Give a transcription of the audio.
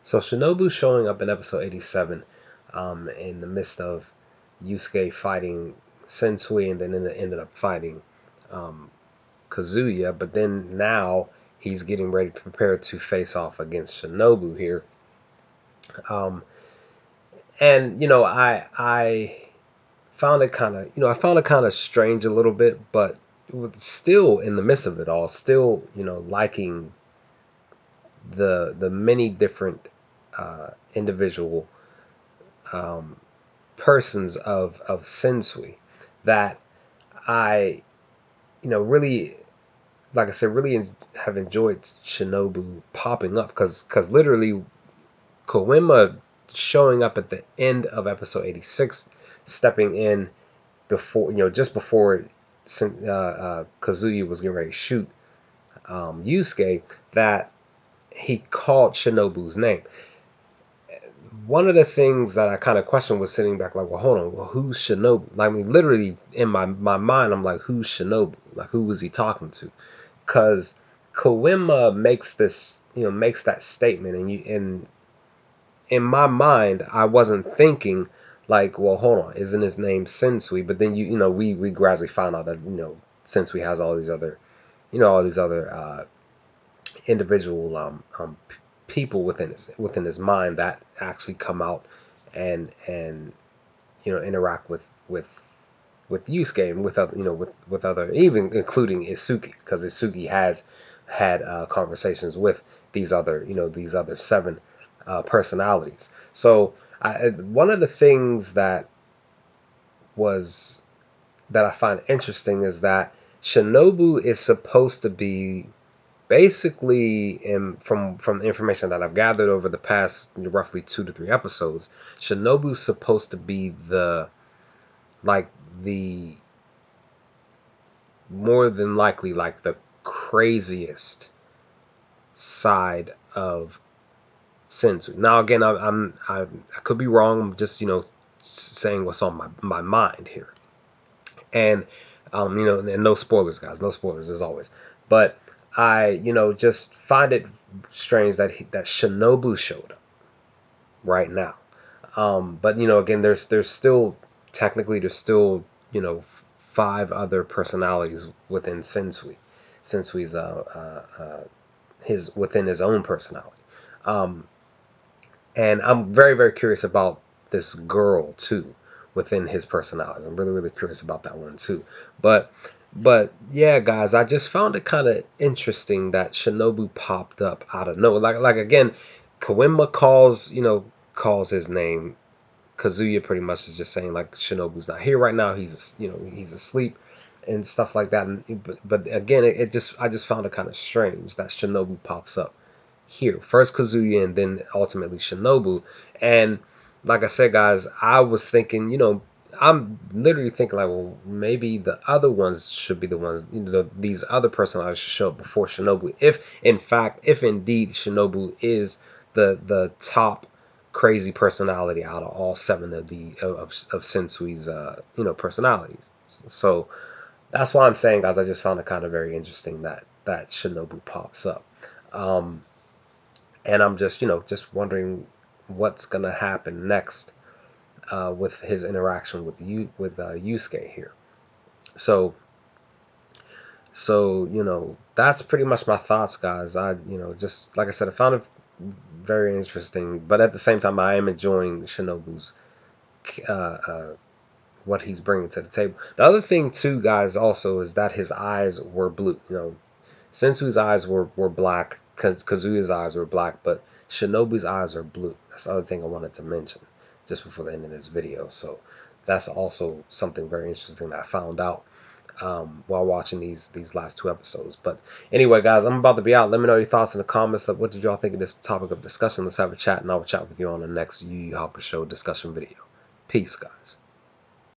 So Shinobu showing up in episode 87 in the midst of Yusuke fighting Sensui, and then ended up fighting Kazuya, but then now he's getting ready to prepare to face off against Shinobu here. Um, and I found it kind of strange a little bit, but still in the midst of it all, still liking the many different individual persons of Sensui that I really, like I said, really have enjoyed Shinobu popping up, because literally Koenma showing up at the end of episode 86, stepping in before, just before Kazuya was getting ready to shoot Yusuke, that he called Shinobu's name. One of the things that I kind of questioned was sitting back like, well, hold on, well, who's Shinobu? I mean, literally in my mind, I'm like, who's Shinobu? Like, who was he talking to? Because Koenma makes that statement, and in my mind, I wasn't thinking like, well, hold on, isn't his name Sensui? But then we gradually found out that Sensui has all these other individual people within his mind that actually come out and interact with Yusuke, and with other with other, even including Isuki, because Isuki has had conversations with these other seven personalities. So one of the things that I find interesting is that Shinobu is supposed to be basically, from the information that I've gathered over the past roughly 2 to 3 episodes, Shinobu's supposed to be the more than likely like the craziest side of Sensui. Now again, I could be wrong. I'm just saying what's on my mind here, and and no spoilers, guys. No spoilers as always. But I just find it strange that Shinobu showed up right now. But again, there's still technically there's still 5 other personalities within Sensui's his within his own personality. Um, and I'm very, very curious about this girl too within his personalities. I'm really, really curious about that one too. But yeah, guys, I just found it kind of interesting that Shinobu popped up out of nowhere. Like again, Koenma calls his name. Kazuya pretty much is just saying like Shinobu's not here right now. He's asleep and stuff like that. But again, I just found it kind of strange that Shinobu pops up here. First Kazuya, and then ultimately Shinobu. And like I said, guys, I was thinking, I'm literally thinking like, well, maybe the other ones should be the ones, these other personalities should show up before Shinobu. If indeed Shinobu is the top crazy personality out of all 7 of Sensui's personalities. So that's why I'm saying, guys, I just found it kind of very interesting that Shinobu pops up. And I'm just wondering what's gonna happen next with his interaction with Yusuke here. So that's pretty much my thoughts, guys. I just like I said, I found it very interesting, but at the same time, I am enjoying Shinobu's what he's bringing to the table. The other thing too, guys, also is that his eyes were blue. Sensui's eyes were black, Kazuya's eyes were black, but Shinobu's eyes are blue. That's the other thing I wanted to mention just before the end of this video. So that's also something very interesting that I found out while watching these last 2 episodes. But anyway, guys, I'm about to be out. Let me know your thoughts in the comments. What did y'all think of this topic of discussion? Let's have a chat, and I will chat with you on the next Yu Yu Hakusho discussion video. Peace, guys.